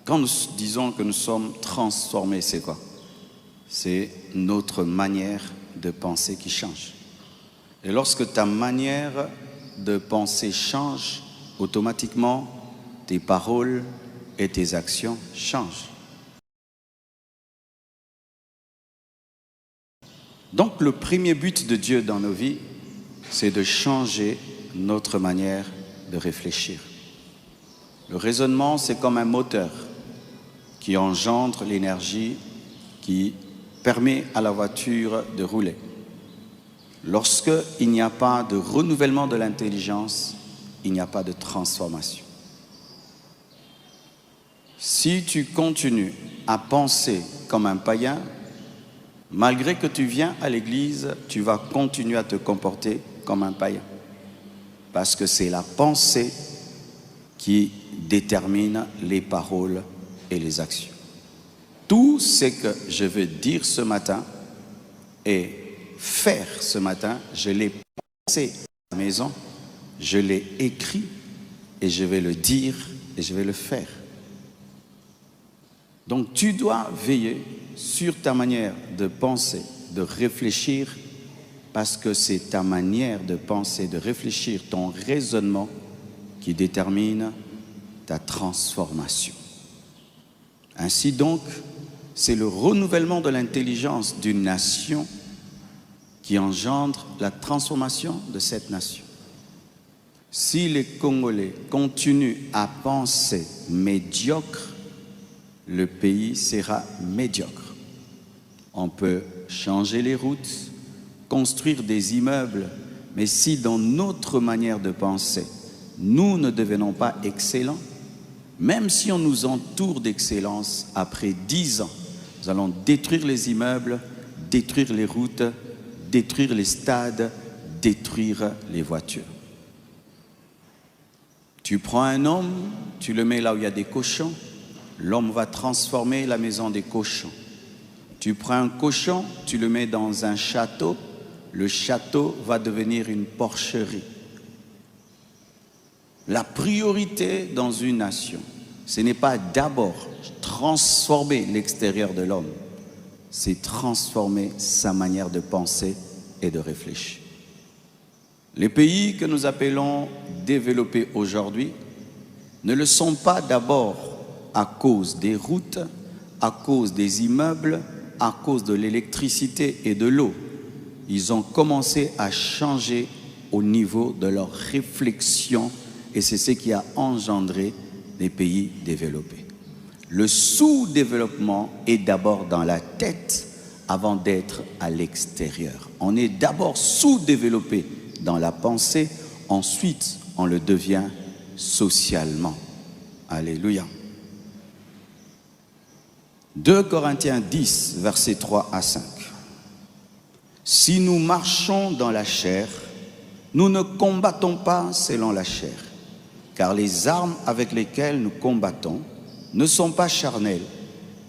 Quand nous disons que nous sommes transformés, c'est quoi? C'est notre manière de penser qui change. Et lorsque ta manière de penser change, automatiquement, tes paroles et tes actions changent. Donc le premier but de Dieu dans nos vies, c'est de changer notre manière de réfléchir. Le raisonnement, c'est comme un moteur qui engendre l'énergie qui permet à la voiture de rouler. Lorsqu'il n'y a pas de renouvellement de l'intelligence, il n'y a pas de transformation. Si tu continues à penser comme un païen, malgré que tu viens à l'église, tu vas continuer à te comporter comme un païen. Parce que c'est la pensée qui détermine les paroles et les actions. Tout ce que je veux dire ce matin et faire ce matin, je l'ai pensé à la maison, je l'ai écrit et je vais le dire et je vais le faire. Donc tu dois veiller sur ta manière de penser, de réfléchir, parce que c'est ta manière de penser, de réfléchir, ton raisonnement qui détermine ta transformation. Ainsi donc, c'est le renouvellement de l'intelligence d'une nation qui engendre la transformation de cette nation. Si les Congolais continuent à penser médiocre, le pays sera médiocre. On peut changer les routes, construire des immeubles, mais si dans notre manière de penser, nous ne devenons pas excellents, même si on nous entoure d'excellence, après 10 ans, nous allons détruire les immeubles, détruire les routes, détruire les stades, détruire les voitures. Tu prends un homme, tu le mets là où il y a des cochons, l'homme va transformer la maison des cochons. Tu prends un cochon, tu le mets dans un château, le château va devenir une porcherie. La priorité dans une nation, ce n'est pas d'abord transformer l'extérieur de l'homme, c'est transformer sa manière de penser et de réfléchir. Les pays que nous appelons développés aujourd'hui ne le sont pas d'abord à cause des routes, à cause des immeubles, à cause de l'électricité et de l'eau. Ils ont commencé à changer au niveau de leur réflexion et c'est ce qui a engendré les pays développés. Le sous-développement est d'abord dans la tête avant d'être à l'extérieur. On est d'abord sous-développé dans la pensée, ensuite on le devient socialement. Alléluia. 2 Corinthiens 10, versets 3 à 5. Si nous marchons dans la chair, nous ne combattons pas selon la chair, car les armes avec lesquelles nous combattons ne sont pas charnelles,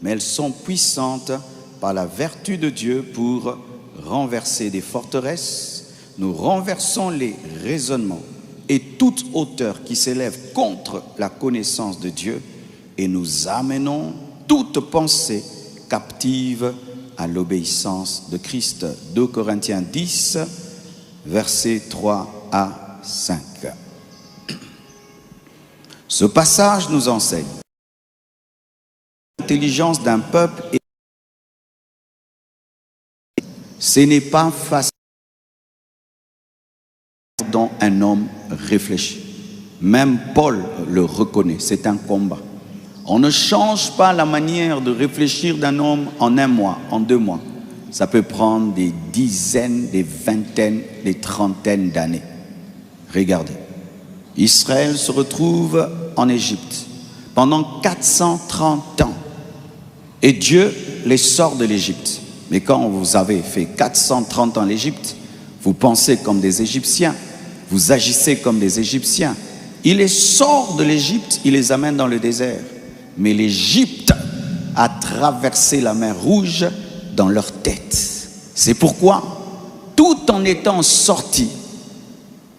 mais elles sont puissantes par la vertu de Dieu pour renverser des forteresses. Nous renversons les raisonnements et toute hauteur qui s'élève contre la connaissance de Dieu et nous amenons toute pensée captive à l'obéissance de Christ. 2 Corinthiens 10, versets 3 à 5. Ce passage nous enseigne l'intelligence d'un peuple et ce n'est pas facile dont un homme réfléchit. Même Paul le reconnaît, c'est un combat. On ne change pas la manière de réfléchir d'un homme en 1 mois, en 2 mois. Ça peut prendre des dizaines, des vingtaines, des trentaines d'années. Regardez. Israël se retrouve en Égypte pendant 430 ans. Et Dieu les sort de l'Égypte. Mais quand vous avez fait 430 ans en Égypte, vous pensez comme des Égyptiens, vous agissez comme des Égyptiens. Il les sort de l'Égypte, il les amène dans le désert. Mais l'Égypte a traversé la mer Rouge dans leur tête. C'est pourquoi, tout en étant sortis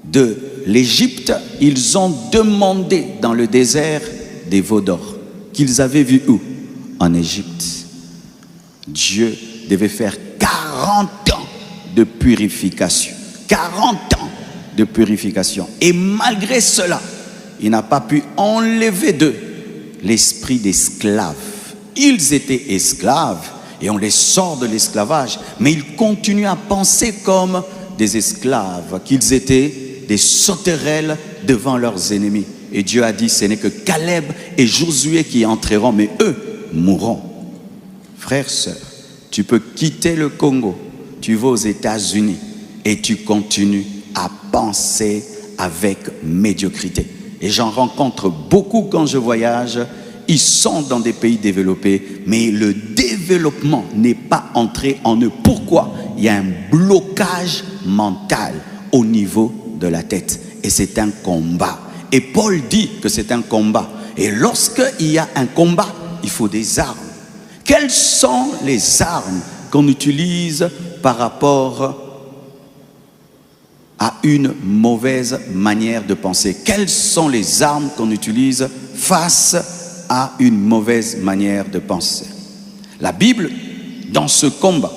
de l'Égypte, ils ont demandé dans le désert des veaux d'or. qu'ils avaient vu où? En Égypte. Dieu devait faire 40 ans de purification. 40 ans de purification. Et malgré cela, il n'a pas pu enlever d'eux l'esprit d'esclave. Ils étaient esclaves et on les sort de l'esclavage, mais ils continuent à penser comme des esclaves, qu'ils étaient des sauterelles devant leurs ennemis. Et Dieu a dit, ce n'est que Caleb et Josué qui entreront, mais eux mourront. Frères, sœurs, tu peux quitter le Congo, tu vas aux États-Unis et tu continues à penser avec médiocrité. Et j'en rencontre beaucoup quand je voyage. Ils sont dans des pays développés, mais le développement n'est pas entré en eux. Pourquoi? Il y a un blocage mental au niveau de la tête. Et c'est un combat. Et Paul dit que c'est un combat. Et lorsqu'il y a un combat, il faut des armes. Quelles sont les armes qu'on utilise par rapport à une mauvaise manière de penser? Quelles sont les armes qu'on utilise face à une mauvaise manière de penser? La Bible, dans ce combat,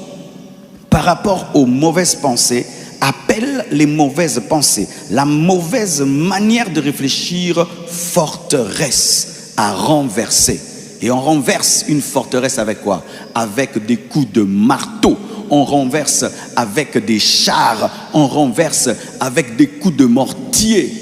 par rapport aux mauvaises pensées, appelle les mauvaises pensées, la mauvaise manière de réfléchir, forteresse à renverser. Et on renverse une forteresse avec quoi? Avec des coups de marteau. On renverse avec des chars. On renverse avec des coups de mortier.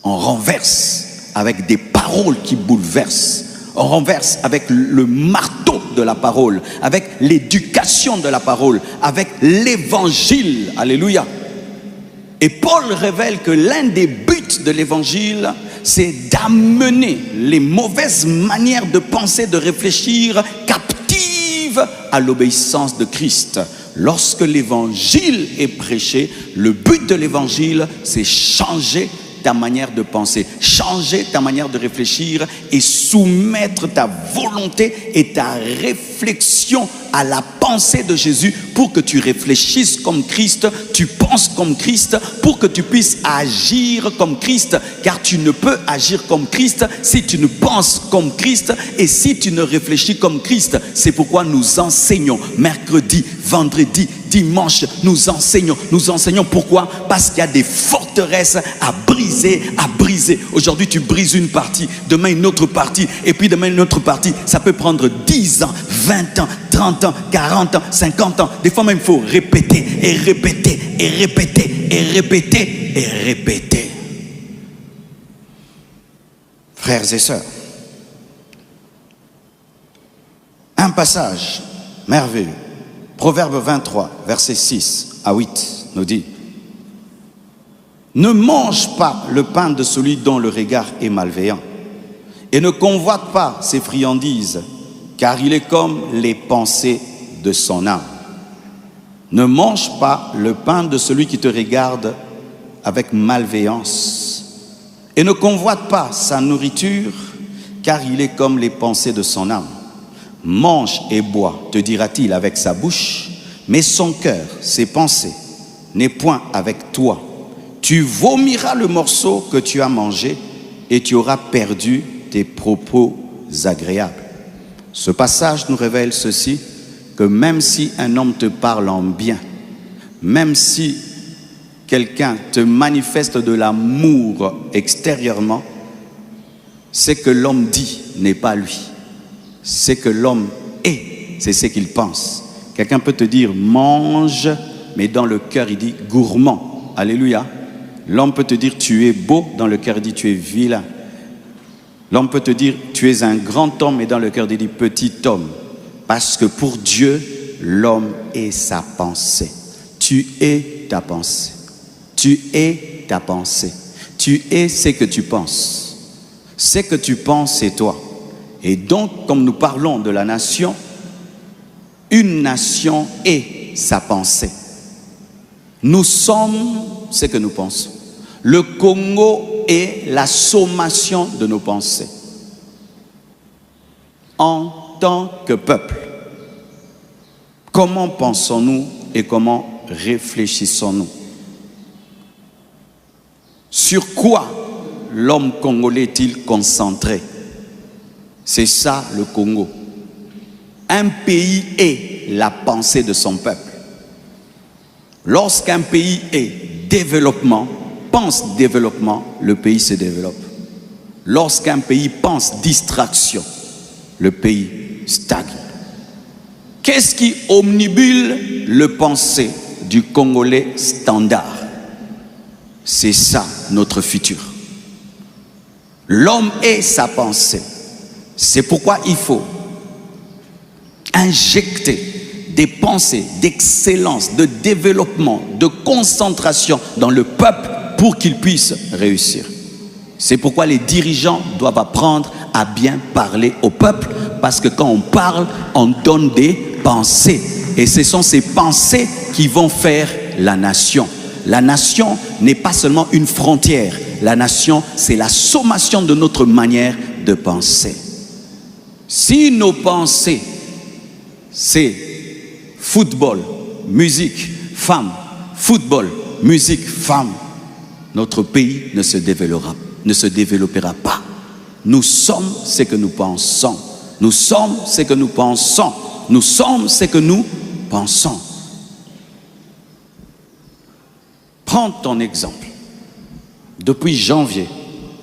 On renverse avec des paroles qui bouleversent. On renverse avec le marteau de la parole, avec l'éducation de la parole, avec l'évangile. Alléluia. Et Paul révèle que l'un des buts de l'évangile, c'est d'amener les mauvaises manières de penser, de réfléchir, captives à l'obéissance de Christ. Lorsque l'évangile est prêché, le but de l'évangile, c'est changer ta manière de penser, changer ta manière de réfléchir et soumettre ta volonté et ta réflexion à la pensée de Jésus pour que tu réfléchisses comme Christ, tu penses comme Christ, pour que tu puisses agir comme Christ, car tu ne peux agir comme Christ si tu ne penses comme Christ et si tu ne réfléchis comme Christ. C'est pourquoi nous enseignons mercredi, vendredi, dimanche, nous enseignons. Pourquoi? Parce qu'il y a des forteresses à briser, à briser. Aujourd'hui, tu brises une partie, demain une autre partie, et puis demain une autre partie. Ça peut prendre 10 ans, 20 ans, 30 ans, 40 ans, 50 ans. Des fois même, il faut répéter, et répéter, et répéter, et répéter, et répéter. Frères et sœurs, un passage merveilleux. Proverbe 23, versets 6 à 8 nous dit: ne mange pas le pain de celui dont le regard est malveillant, et ne convoite pas ses friandises, car il est comme les pensées de son âme. Ne mange pas le pain de celui qui te regarde avec malveillance, et ne convoite pas sa nourriture, car il est comme les pensées de son âme. Mange et bois, te dira-t-il avec sa bouche, mais son cœur, ses pensées, n'est point avec toi. Tu vomiras le morceau que tu as mangé et tu auras perdu tes propos agréables. Ce passage nous révèle ceci, que même si un homme te parle en bien, même si quelqu'un te manifeste de l'amour extérieurement, ce que l'homme dit n'est pas lui. Ce que l'homme est, c'est ce qu'il pense. Quelqu'un peut te dire mange, mais dans le cœur il dit gourmand. Alléluia. L'homme peut te dire tu es beau, dans le cœur il dit tu es vilain. L'homme peut te dire tu es un grand homme, et dans le cœur il dit petit homme. Parce que pour Dieu, l'homme est sa pensée. Tu es ta pensée. Tu es ta pensée. Tu es ce que tu penses. Ce que tu penses, c'est toi. Et donc, comme nous parlons de la nation, une nation est sa pensée. Nous sommes ce que nous pensons. Le Congo est la sommation de nos pensées. En tant que peuple, comment pensons-nous et comment réfléchissons-nous? Sur quoi l'homme congolais est-il concentré? C'est ça le Congo. Un pays est la pensée de son peuple. Lorsqu'un pays est développement, pense développement, le pays se développe. Lorsqu'un pays pense distraction, le pays stagne. Qu'est-ce qui omnibule le pensée du Congolais standard? C'est ça notre futur. L'homme est sa pensée. C'est pourquoi il faut injecter des pensées d'excellence, de développement, de concentration dans le peuple pour qu'il puisse réussir. C'est pourquoi les dirigeants doivent apprendre à bien parler au peuple, parce que quand on parle, on donne des pensées. Et ce sont ces pensées qui vont faire la nation. La nation n'est pas seulement une frontière. La nation, c'est la sommation de notre manière de penser. Si nos pensées, c'est football, musique, femme, football, musique, femme, notre pays ne se développera pas. Nous sommes ce que nous pensons. Nous sommes ce que nous pensons. Nous sommes ce que nous pensons. Prends ton exemple. Depuis janvier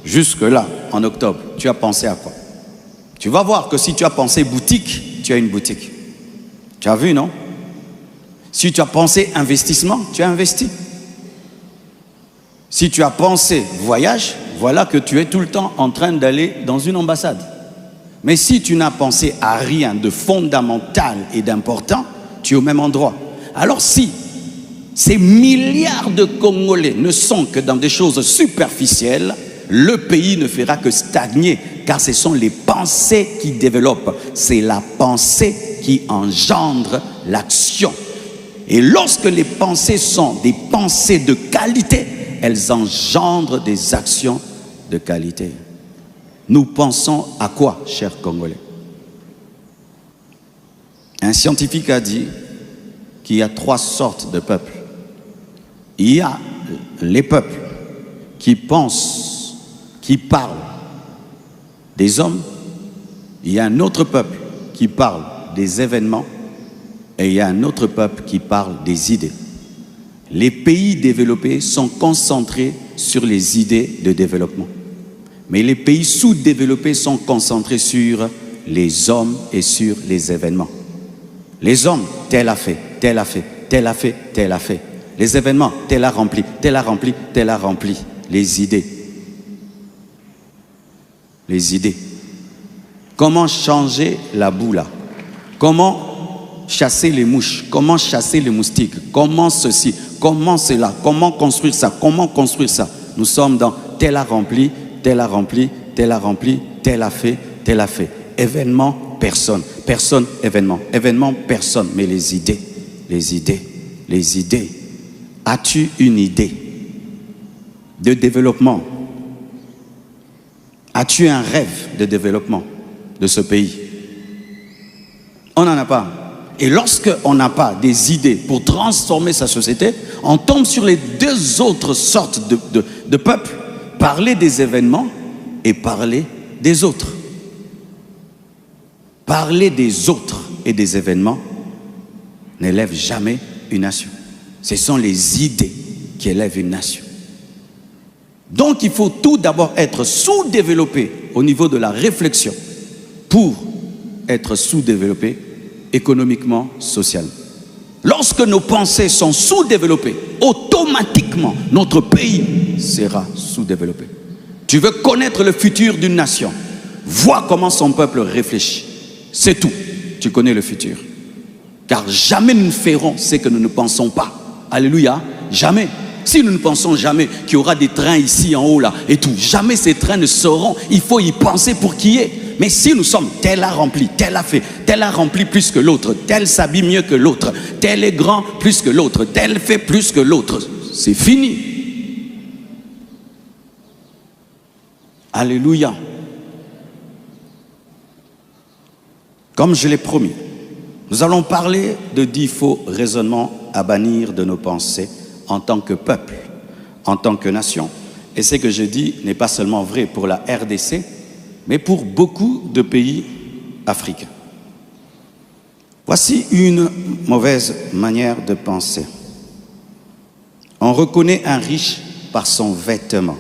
jusque-là, en octobre, tu as pensé à quoi? Tu vas voir que si tu as pensé boutique, tu as une boutique. Tu as vu, non? Si tu as pensé investissement, tu as investi. Si tu as pensé voyage, voilà que tu es tout le temps en train d'aller dans une ambassade. Mais si tu n'as pensé à rien de fondamental et d'important, tu es au même endroit. Alors si ces milliards de Congolais ne sont que dans des choses superficielles, le pays ne fera que stagner, car ce sont les pensées qui développent. C'est la pensée qui engendre l'action. Et lorsque les pensées sont des pensées de qualité, elles engendrent des actions de qualité. Nous pensons à quoi, chers Congolais? Un scientifique a dit qu'il y a 3 sortes de peuples. Il y a les peuples qui pensent, qui parlent des hommes. Il y a un autre peuple qui parle des événements. Et il y a un autre peuple qui parle des idées. Les pays développés sont concentrés sur les idées de développement. Mais les pays sous-développés sont concentrés sur les hommes et sur les événements. Les hommes, tel a fait, tel a fait, tel a fait, tel a fait. Les événements, tel a rempli, tel a rempli, tel a rempli. Les idées. Les idées. Comment changer la boue là? Comment chasser les mouches? Comment chasser les moustiques? Comment ceci? Comment cela? Comment construire ça? Comment construire ça? Nous sommes dans tel a rempli, tel a rempli, tel a rempli, tel a fait, tel a fait. Événement, personne. Personne, événement. Événement, personne. Mais les idées, les idées, les idées. As-tu une idée de développement? As-tu un rêve de développement de ce pays? On n'en a pas. Et lorsqu'on n'a pas des idées pour transformer sa société, on tombe sur les 2 autres sortes de peuples. Parler des événements et parler des autres. Parler des autres et des événements n'élève jamais une nation. Ce sont les idées qui élèvent une nation. Donc il faut tout d'abord être sous-développé au niveau de la réflexion pour être sous-développé économiquement, socialement. Lorsque nos pensées sont sous-développées, automatiquement, notre pays sera sous-développé. Tu veux connaître le futur d'une nation, vois comment son peuple réfléchit. C'est tout. Tu connais le futur. Car jamais nous ne ferons ce que nous ne pensons pas. Alléluia. Jamais. Si nous ne pensons jamais qu'il y aura des trains ici en haut là et tout, jamais ces trains ne seront. Il faut y penser pour qu'il y ait. Mais si nous sommes, tel a rempli, tel a fait, tel a rempli plus que l'autre, tel s'habille mieux que l'autre, tel est grand plus que l'autre, tel fait plus que l'autre, c'est fini. Alléluia. Comme je l'ai promis, nous allons parler de 10 faux raisonnements à bannir de nos pensées en tant que peuple, en tant que nation Et ce que je dis n'est pas seulement vrai pour la RDC, mais pour beaucoup de pays africains. Voici une mauvaise manière de penser. On reconnaît un riche par son vêtement.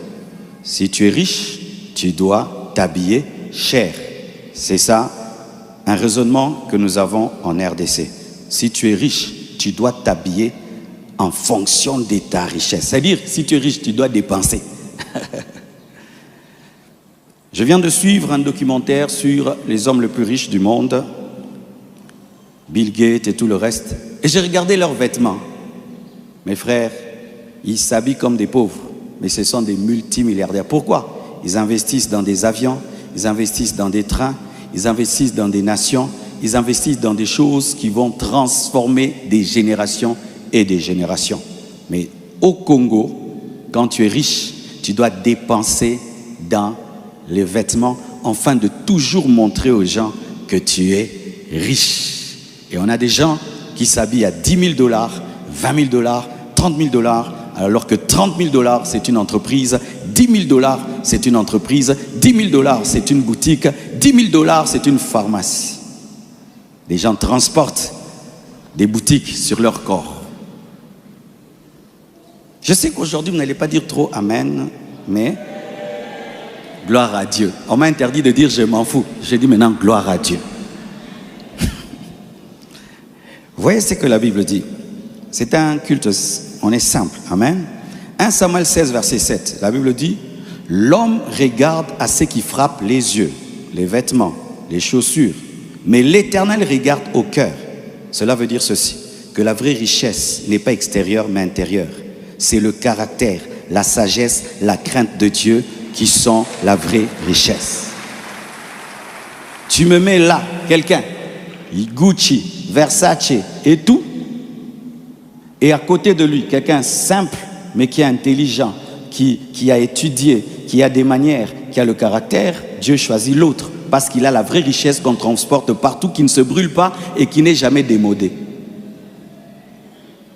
Si tu es riche, tu dois t'habiller cher. C'est ça, un raisonnement que nous avons en RDC. Si tu es riche, tu dois t'habiller en fonction de ta richesse. C'est-à-dire, si tu es riche, tu dois dépenser. Je viens de suivre un documentaire sur les hommes les plus riches du monde, Bill Gates et tout le reste, et j'ai regardé leurs vêtements. Mes frères, ils s'habillent comme des pauvres, mais ce sont des multimilliardaires. Pourquoi? Ils investissent dans des avions, ils investissent dans des trains, ils investissent dans des nations, ils investissent dans des choses qui vont transformer des générations et des générations. Mais au Congo, quand tu es riche, tu dois dépenser dans les vêtements afin de toujours montrer aux gens que tu es riche. Et on a des gens qui s'habillent à 10 000 $, 20 000 $, 30 000 $, alors que 30 000 $, c'est une entreprise, 10 000 $, c'est une entreprise, 10 000 $, c'est une boutique, 10 000 $, c'est une pharmacie. Les gens transportent des boutiques sur leur corps. Je sais qu'aujourd'hui, vous n'allez pas dire trop Amen, mais gloire à Dieu. On m'a interdit de dire je m'en fous. J'ai dit maintenant gloire à Dieu. Vous voyez ce que la Bible dit? C'est un culte, on est simple. Amen. 1 Samuel 16, verset 7. La Bible dit, l'homme regarde à ce qui frappe les yeux, les vêtements, les chaussures. Mais l'Éternel regarde au cœur. Cela veut dire ceci, que la vraie richesse n'est pas extérieure mais intérieure. C'est le caractère, la sagesse, la crainte de Dieu qui sont la vraie richesse. Tu me mets là, quelqu'un, Gucci, Versace et tout, et à côté de lui, quelqu'un simple, mais qui est intelligent, qui a étudié, qui a des manières, qui a le caractère, Dieu choisit l'autre, parce qu'il a la vraie richesse qu'on transporte partout, qui ne se brûle pas et qui n'est jamais démodée.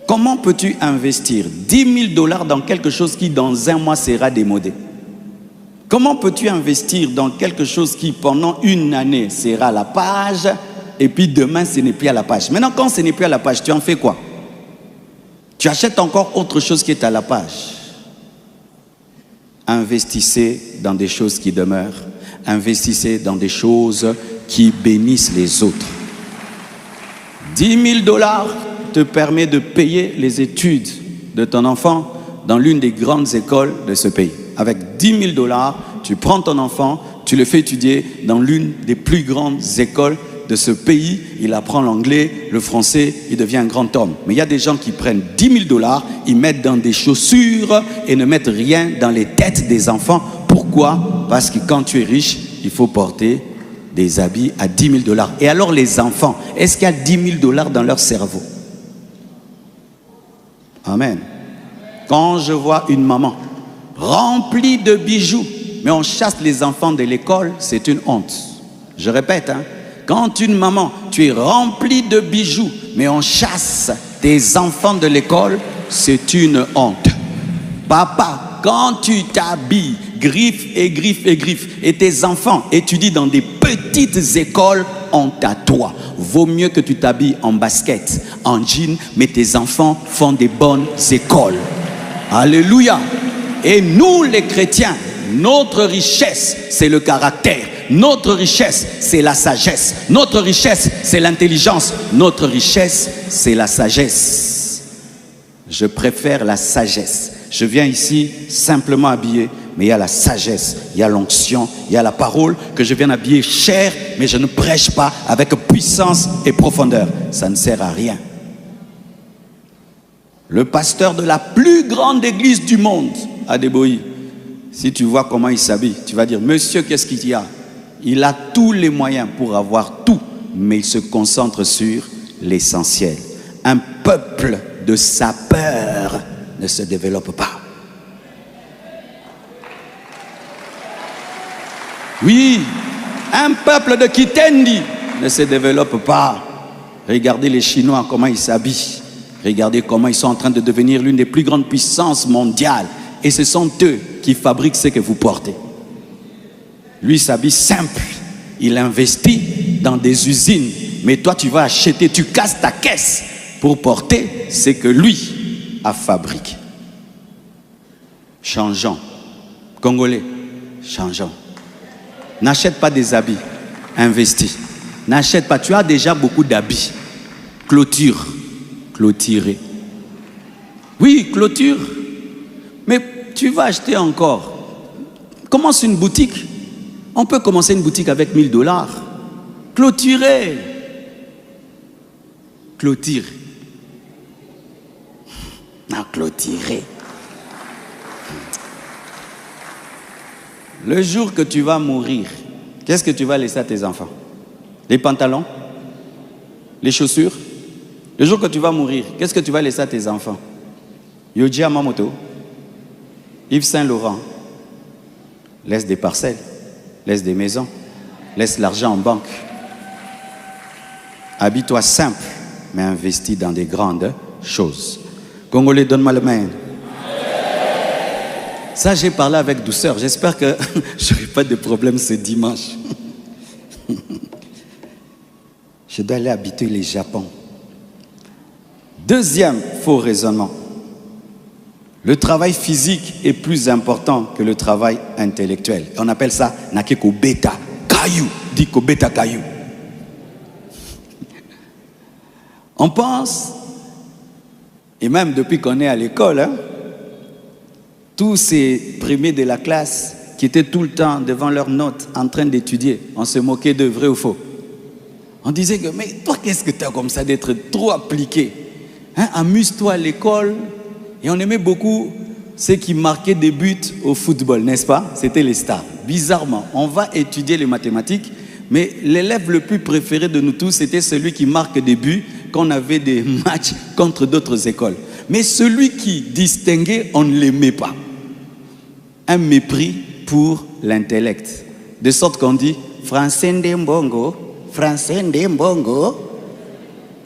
Comment peux-tu investir 10 000 $ dans quelque chose qui dans un mois sera démodé? Comment peux-tu investir dans quelque chose qui pendant une année sera à la page et puis demain ce n'est plus à la page? Maintenant quand ce n'est plus à la page, tu en fais quoi? Tu achètes encore autre chose qui est à la page. Investissez dans des choses qui demeurent. Investissez dans des choses qui bénissent les autres. 10 000 $ te permet de payer les études de ton enfant dans l'une des grandes écoles de ce pays. Avec 10 000 $, tu prends ton enfant, tu le fais étudier dans l'une des plus grandes écoles de ce pays. Il apprend l'anglais, le français, il devient un grand homme. Mais il y a des gens qui prennent 10 000 $, ils mettent dans des chaussures et ne mettent rien dans les têtes des enfants. Pourquoi? Parce que quand tu es riche, il faut porter des habits à 10 000 $. Et alors les enfants, est-ce qu'il y a 10 000 $ dans leur cerveau? Amen. Quand je vois une maman remplie de bijoux, mais on chasse les enfants de l'école, c'est une honte. Je répète, hein, quand une maman, tu es remplie de bijoux, mais on chasse tes enfants de l'école, c'est une honte. Papa, quand tu t'habilles, griffes et griffes et griffes, et tes enfants étudient dans des petites écoles, honte à toi. Vaut mieux que tu t'habilles en basket, en jean, mais tes enfants font des bonnes écoles. Alléluia. Et nous les chrétiens, notre richesse, c'est le caractère. Notre richesse, c'est la sagesse. Notre richesse, c'est l'intelligence. Notre richesse, c'est la sagesse. Je préfère la sagesse. Je viens ici simplement habillé, mais il y a la sagesse, il y a l'onction, il y a la parole que je viens habiller cher, mais je ne prêche pas avec puissance et profondeur. Ça ne sert à rien. Le pasteur de la plus grande église du monde, Adeboyi, si tu vois comment il s'habille, tu vas dire, monsieur, qu'est-ce qu'il y a? Il a tous les moyens pour avoir tout, mais il se concentre sur l'essentiel. Un peuple de sapeurs ne se développe pas. Oui, un peuple de Kitendi ne se développe pas. Regardez les Chinois, comment ils s'habillent. Regardez comment ils sont en train de devenir l'une des plus grandes puissances mondiales. Et ce sont eux qui fabriquent ce que vous portez. Lui s'habille simple. Il investit dans des usines. Mais toi, tu vas acheter, tu casses ta caisse pour porter ce que lui a fabriqué. Changeons. Congolais, changeons. N'achète pas des habits. Investis. N'achète pas. Tu as déjà beaucoup d'habits. Clôture. Clôturer. Oui, clôture. Mais tu vas acheter encore. Commence une boutique. On peut commencer une boutique avec $1000. Clôturer. Clôture. Non, clôturer. Le jour que tu vas mourir, qu'est-ce que tu vas laisser à tes enfants? Les pantalons? Les chaussures? Le jour que tu vas mourir, qu'est-ce que tu vas laisser à tes enfants? Yoji Amamoto, Yves Saint-Laurent, laisse des parcelles, laisse des maisons, laisse l'argent en banque. Habille-toi simple, mais investis dans des grandes choses. Congolais, donne-moi le main. Ça, j'ai parlé avec douceur. J'espère que je n'aurai pas de problème ce dimanche. Je dois aller habiter le Japon. Deuxième faux raisonnement. Le travail physique est plus important que le travail intellectuel. On appelle ça nakeko beta kayu. Diko beta kayu. On pense, et même depuis qu'on est à l'école, tous ces premiers de la classe qui étaient tout le temps devant leurs notes en train d'étudier, on se moquait de vrai ou faux. On disait que, mais toi, qu'est-ce que tu as comme ça d'être trop appliqué? Amuse-toi à l'école. Et on aimait beaucoup ceux qui marquaient des buts au football, n'est-ce pas? C'était les stars. Bizarrement, on va étudier les mathématiques, mais l'élève le plus préféré de nous tous, c'était celui qui marque des buts quand on avait des matchs contre d'autres écoles. Mais celui qui distinguait, on ne l'aimait pas. Un mépris pour l'intellect. De sorte qu'on dit « Français Ndembongo, Français Ndembongo ».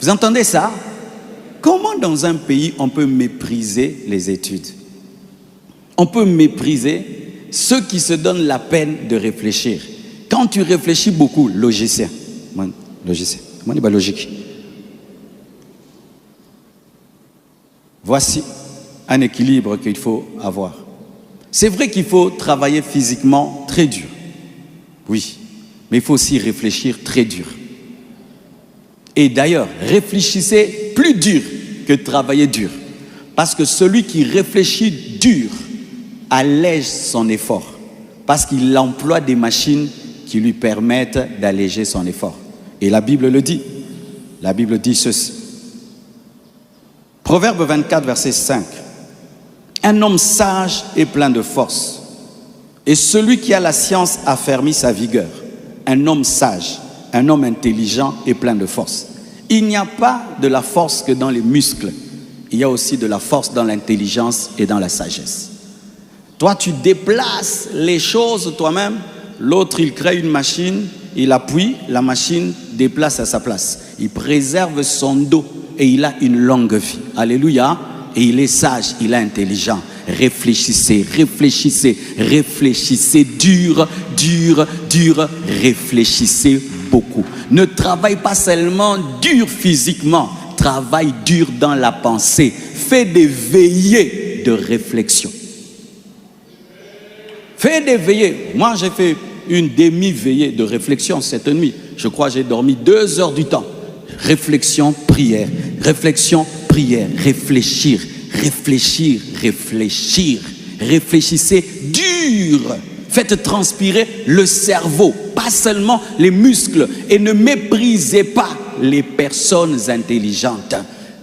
Vous entendez ça? Comment dans un pays on peut mépriser les études? On peut mépriser ceux qui se donnent la peine de réfléchir. Quand tu réfléchis beaucoup, logicien. Logicien. Logique. Voici un équilibre qu'il faut avoir. C'est vrai qu'il faut travailler physiquement très dur. Oui, mais il faut aussi réfléchir très dur. Et d'ailleurs, réfléchissez plus dur que travailler dur. Parce que celui qui réfléchit dur allège son effort. Parce qu'il emploie des machines qui lui permettent d'alléger son effort. Et la Bible le dit. La Bible dit ceci. Proverbe 24, verset 5. Un homme sage est plein de force. Et celui qui a la science affermit sa vigueur. Un homme sage, un homme intelligent est plein de force. Il n'y a pas de la force que dans les muscles. Il y a aussi de la force dans l'intelligence et dans la sagesse. Toi, tu déplaces les choses toi-même. L'autre, il crée une machine, il appuie, la machine déplace à sa place. Il préserve son dos et il a une longue vie. Alléluia. Et il est sage, il est intelligent. Réfléchissez, réfléchissez, réfléchissez dur, dur, dur. Réfléchissez beaucoup. Ne travaille pas seulement dur physiquement, travaille dur dans la pensée. Fais des veillées de réflexion. Fais des veillées. Moi, j'ai fait une demi-veillée de réflexion cette nuit. Je crois que j'ai dormi 2 heures du temps. Réflexion, prière. Réflexion, prière. Réfléchir, réfléchir, réfléchir. Réfléchissez dur. Faites transpirer le cerveau, pas seulement les muscles. Et ne méprisez pas les personnes intelligentes.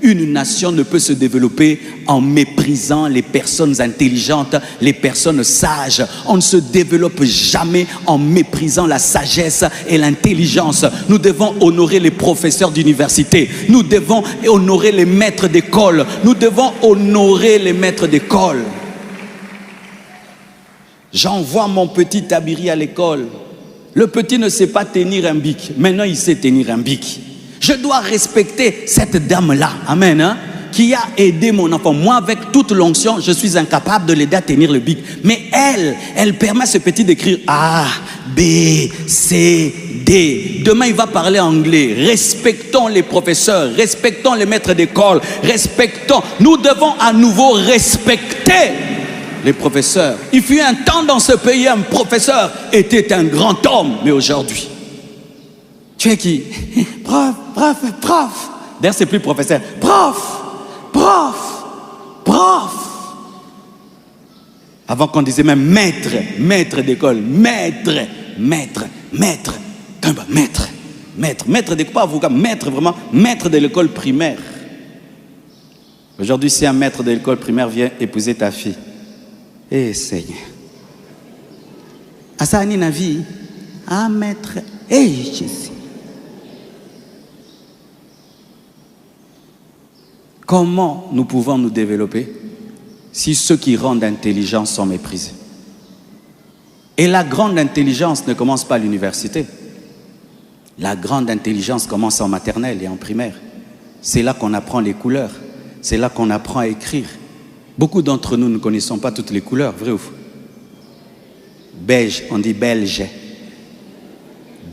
Une nation ne peut se développer en méprisant les personnes intelligentes, les personnes sages. On ne se développe jamais en méprisant la sagesse et l'intelligence. Nous devons honorer les professeurs d'université. Nous devons honorer les maîtres d'école. Nous devons honorer les maîtres d'école. J'envoie mon petit Tabiri à l'école. Le petit ne sait pas tenir un bic. Maintenant, il sait tenir un bic. Je dois respecter cette dame-là. Amen. Hein? qui a aidé mon enfant. Moi, avec toute l'onction, je suis incapable de l'aider à tenir le bic. Mais elle permet à ce petit d'écrire A, B, C, D. Demain, il va parler anglais. Respectons les professeurs, respectons les maîtres d'école, respectons. Nous devons à nouveau respecter les professeurs. Il fut un temps dans ce pays, un professeur était un grand homme. Mais aujourd'hui, tu es qui? Prof. D'ailleurs, c'est plus professeur. Prof. Avant qu'on disait même maître d'école, maître d'école, pas avocat, vraiment, maître de l'école primaire. Aujourd'hui, si un maître de l'école primaire vient épouser ta fille, eh Seigneur, à ça, na vie, ah maître, eh Jésus. Comment nous pouvons nous développer si ceux qui rendent intelligents sont méprisés? Et la grande intelligence ne commence pas à l'université. La grande intelligence commence en maternelle et en primaire. C'est là qu'on apprend les couleurs. C'est là qu'on apprend à écrire. Beaucoup d'entre nous ne connaissons pas toutes les couleurs, vrai ou faux? Beige, on dit belge.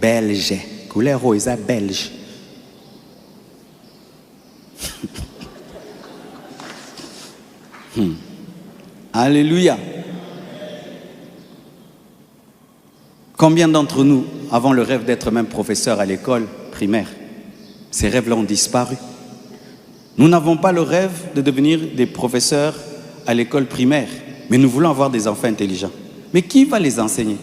Belge. Couleur rose, belge. Alléluia. Combien d'entre nous avons le rêve d'être même professeur à l'école primaire? Ces rêves-là ont disparu. Nous n'avons pas le rêve de devenir des professeurs à l'école primaire, mais nous voulons avoir des enfants intelligents. Mais qui va les enseigner?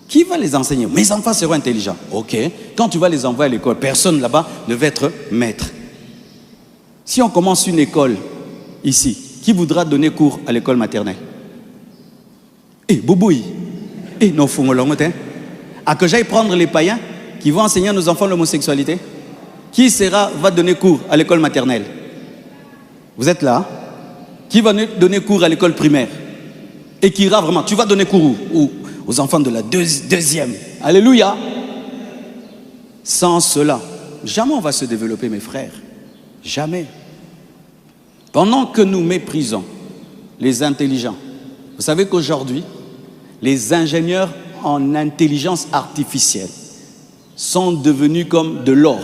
Qui va les enseigner? Mes enfants seront intelligents. Ok. Quand tu vas les envoyer à l'école, personne là-bas ne va être maître. Si on commence une école ici, qui voudra donner cours à l'école maternelle? Eh, Bouboui. Eh, non, faut me l'envoyer. À que j'aille prendre les païens qui vont enseigner à nos enfants l'homosexualité? Qui va donner cours à l'école maternelle? Vous êtes là? Qui va donner cours à l'école primaire? Et qui ira vraiment? Tu vas donner cours où? Aux enfants de la deuxième. Alléluia. Sans cela, jamais on va se développer, mes frères. Jamais. Pendant que nous méprisons les intelligents, vous savez qu'aujourd'hui, les ingénieurs en intelligence artificielle sont devenus comme de l'or.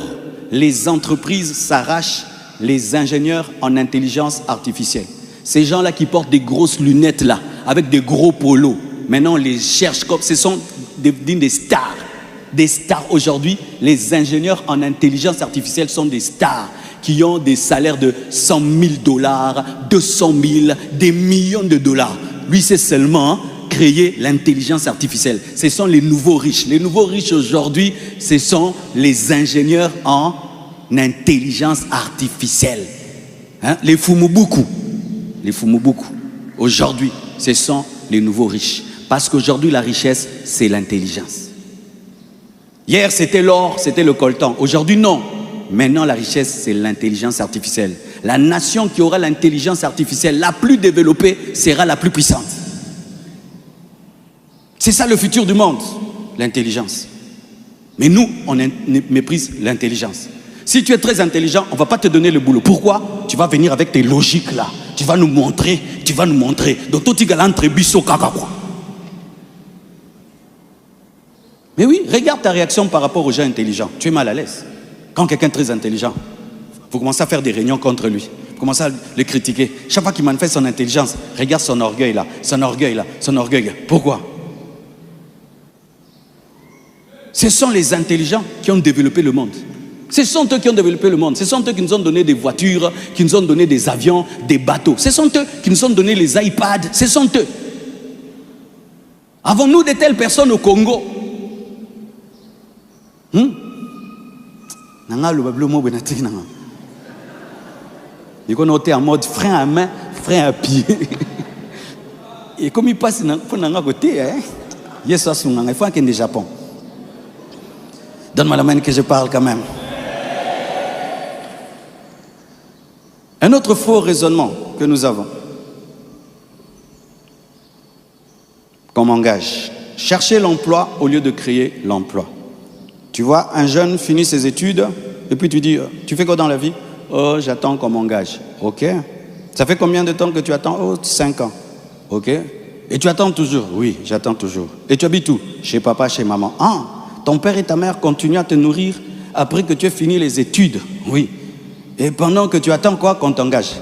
Les entreprises s'arrachent les ingénieurs en intelligence artificielle. Ces gens-là qui portent des grosses lunettes là, avec des gros polos, maintenant on les cherche comme, ce sont des stars. Des stars aujourd'hui, les ingénieurs en intelligence artificielle sont des stars qui ont des salaires de 100 000 $, 200 000, des millions de dollars. Lui, c'est seulement créer l'intelligence artificielle. Ce sont les nouveaux riches. Les nouveaux riches aujourd'hui, ce sont les ingénieurs en intelligence artificielle. Hein? Les Fumubuku. Les Fumubuku. Aujourd'hui, ce sont les nouveaux riches. Parce qu'aujourd'hui, la richesse, c'est l'intelligence. Hier, c'était l'or, c'était le coltan. Aujourd'hui, non. Maintenant, la richesse, c'est l'intelligence artificielle. La nation qui aura l'intelligence artificielle la plus développée sera la plus puissante. C'est ça le futur du monde, l'intelligence. Mais nous, on méprise l'intelligence. Si tu es très intelligent, on ne va pas te donner le boulot. Pourquoi? Tu vas venir avec tes logiques là. Tu vas nous montrer. Donc, tout est entre biso kaka quoi. Mais oui, regarde ta réaction par rapport aux gens intelligents. Tu es mal à l'aise. Quand quelqu'un est très intelligent, vous commencez à faire des réunions contre lui. Vous commencez à le critiquer. Chaque fois qu'il manifeste son intelligence, regarde son orgueil là, son orgueil là, son orgueil. Pourquoi? Ce sont les intelligents qui ont développé le monde. Ce sont eux qui ont développé le monde. Ce sont eux qui nous ont donné des voitures, qui nous ont donné des avions, des bateaux. Ce sont eux qui nous ont donné les iPads. Ce sont eux. Avons-nous de telles personnes au Congo? Il est en mode frein à main, frein à pied. Et comme il passe pour un côté, il faut qu'il y ait Japon. Donne-moi la main que je parle quand même. Un autre faux raisonnement que nous avons, comme engage, chercher l'emploi au lieu de créer l'emploi. Tu vois, un jeune finit ses études et puis tu dis, tu fais quoi dans la vie? Oh, j'attends qu'on m'engage. Ok. Ça fait combien de temps que tu attends? Oh, 5 ans. Ok. Et tu attends toujours? Oui, j'attends toujours. Et tu habites où? Chez papa, chez maman. Ah, ton père et ta mère continuent à te nourrir après que tu aies fini les études? Oui. Et pendant que tu attends quoi? Qu'on t'engage?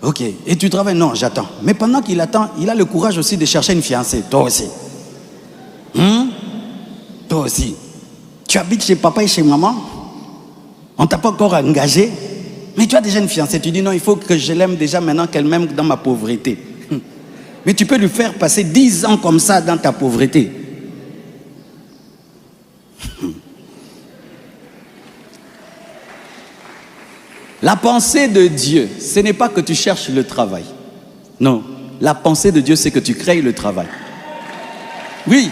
Ok. Et tu travailles? Non, j'attends. Mais pendant qu'il attend, il a le courage aussi de chercher une fiancée. Toi aussi. Toi aussi. Tu habites chez papa et chez maman? On ne t'a pas encore engagé? Mais tu as déjà une fiancée. Tu dis non, il faut que je l'aime déjà maintenant qu'elle m'aime dans ma pauvreté. Mais tu peux lui faire passer 10 ans comme ça dans ta pauvreté. La pensée de Dieu, ce n'est pas que tu cherches le travail. Non, la pensée de Dieu, c'est que tu crées le travail. Oui,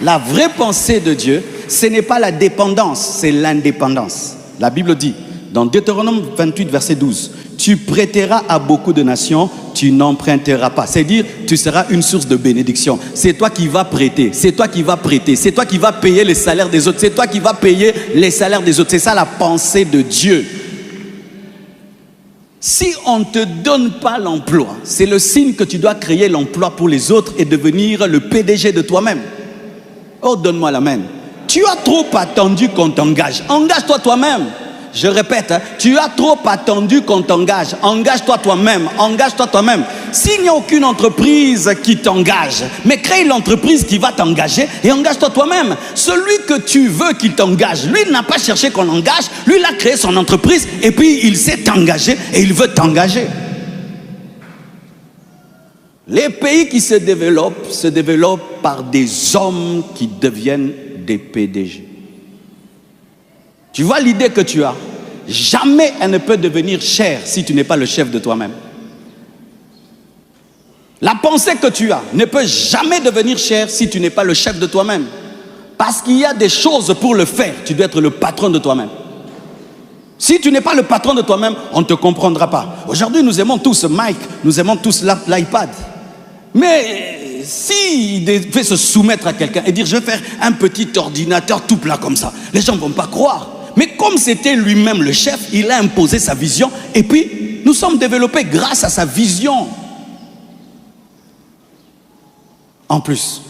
la vraie pensée de Dieu, ce n'est pas la dépendance, c'est l'indépendance. La Bible dit, dans Deutéronome 28, verset 12, « Tu prêteras à beaucoup de nations, tu n'emprunteras pas. » C'est-à-dire, tu seras une source de bénédiction. C'est toi qui vas prêter, c'est toi qui vas prêter, c'est toi qui vas payer les salaires des autres, c'est toi qui vas payer les salaires des autres. C'est ça la pensée de Dieu. Si on ne te donne pas l'emploi, c'est le signe que tu dois créer l'emploi pour les autres et devenir le PDG de toi-même. Oh, donne-moi la main. Tu as trop attendu qu'on t'engage. Engage-toi toi-même. Je répète, tu as trop attendu qu'on t'engage. Engage-toi toi-même. Engage-toi toi-même. S'il n'y a aucune entreprise qui t'engage, mais crée l'entreprise qui va t'engager et engage-toi toi-même. Celui que tu veux qu'il t'engage, lui n'a pas cherché qu'on l'engage. Lui, il a créé son entreprise et puis il s'est engagé et il veut t'engager. Les pays qui se développent par des hommes qui deviennent des PDG. Tu vois l'idée que tu as? Jamais elle ne peut devenir chère si tu n'es pas le chef de toi-même. La pensée que tu as ne peut jamais devenir chère si tu n'es pas le chef de toi-même. Parce qu'il y a des choses pour le faire, tu dois être le patron de toi-même. Si tu n'es pas le patron de toi-même, on ne te comprendra pas. Aujourd'hui, nous aimons tous Mike, nous aimons tous l'iPad. Mais s'il devait se soumettre à quelqu'un et dire je vais faire un petit ordinateur tout plat comme ça, les gens ne vont pas croire. Mais comme c'était lui-même le chef, il a imposé sa vision et puis nous sommes développés grâce à sa vision. En plus,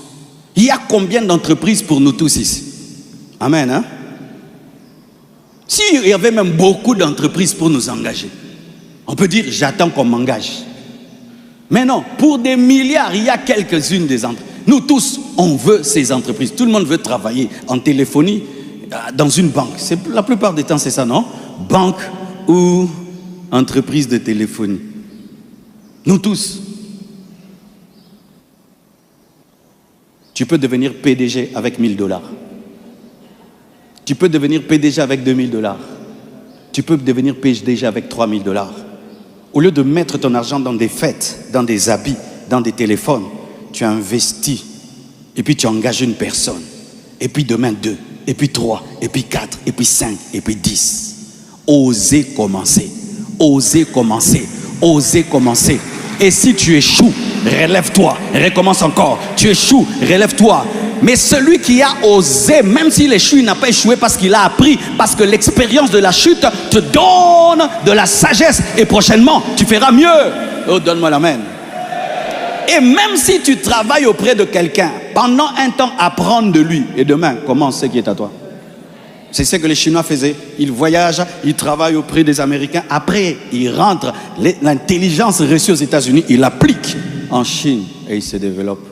il y a combien d'entreprises pour nous tous ici? Amen, hein? S'il y avait même beaucoup d'entreprises pour nous engager, on peut dire j'attends qu'on m'engage. Mais non, pour des milliards, il y a quelques-unes des entreprises. Nous tous, on veut ces entreprises. Tout le monde veut travailler en téléphonie dans une banque. La plupart des temps, c'est ça, non? Banque ou entreprise de téléphonie. Nous tous. Tu peux devenir PDG avec $1000. Tu peux devenir PDG avec $2000. Tu peux devenir PDG avec $3000. Au lieu de mettre ton argent dans des fêtes, dans des habits, dans des téléphones, tu investis. Et puis tu engages une personne. Et puis demain 2, et puis 3, et puis 4, et puis 5, et puis 10. Osez commencer. Osez commencer. Osez commencer. Et si tu échoues, relève-toi. Recommence encore. Tu échoues, relève-toi. Mais celui qui a osé, même s'il échoue, il n'a pas échoué parce qu'il a appris, parce que l'expérience de la chute te donne de la sagesse. Et prochainement, tu feras mieux. Oh, donne-moi la main. Et même si tu travailles auprès de quelqu'un, pendant un temps, apprendre de lui. Et demain, commence ce qui est à toi. C'est ce que les Chinois faisaient. Ils voyagent, ils travaillent auprès des Américains. Après, ils rentrent. L'intelligence reçue aux États-Unis, ils l'appliquent en Chine et ils se développent.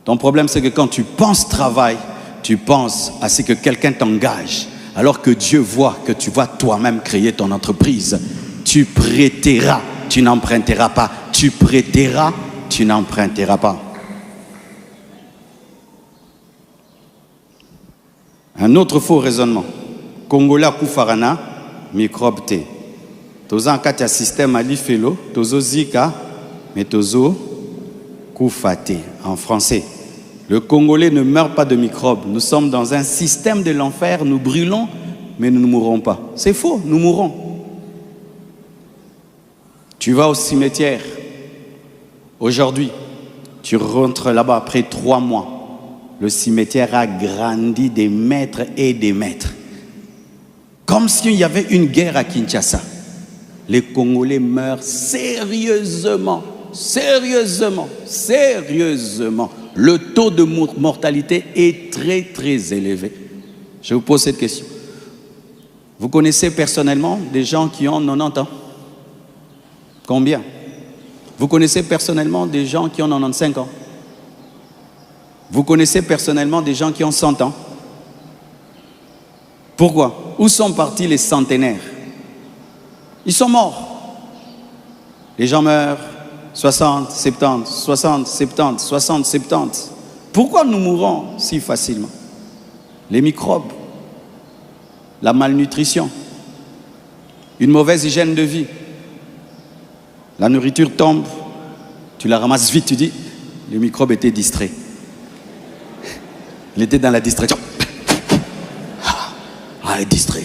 Ton problème, c'est que quand tu penses travail, tu penses à ce que quelqu'un t'engage. Alors que Dieu voit que tu vas toi-même créer ton entreprise. Tu prêteras, tu n'emprunteras pas. Tu prêteras, tu n'emprunteras pas. Un autre faux raisonnement. Congolais Koufarana, microbe T. Tozo en katia système ali felo, tozo zika, mais tozo Koufate en français. Le Congolais ne meurt pas de microbes. Nous sommes dans un système de l'enfer, nous brûlons, mais nous ne mourrons pas. C'est faux, nous mourrons. Tu vas au cimetière. Aujourd'hui, tu rentres là-bas après 3 mois. Le cimetière a grandi des mètres et des mètres. Comme s'il y avait une guerre à Kinshasa. Les Congolais meurent sérieusement, sérieusement, sérieusement. Le taux de mortalité est très, très élevé. Je vous pose cette question. Vous connaissez personnellement des gens qui ont 90 ans? Combien? Vous connaissez personnellement des gens qui ont 95 ans? Vous connaissez personnellement des gens qui ont 100 ans? Pourquoi? Où sont partis les centenaires? Ils sont morts. Les gens meurent 60, 70, 60, 70, 60, 70. Pourquoi nous mourons si facilement? Les microbes, la malnutrition, une mauvaise hygiène de vie. La nourriture tombe, tu la ramasses vite, tu dis, le microbe était distrait. Il était dans la distraction. Ah, il est distrait.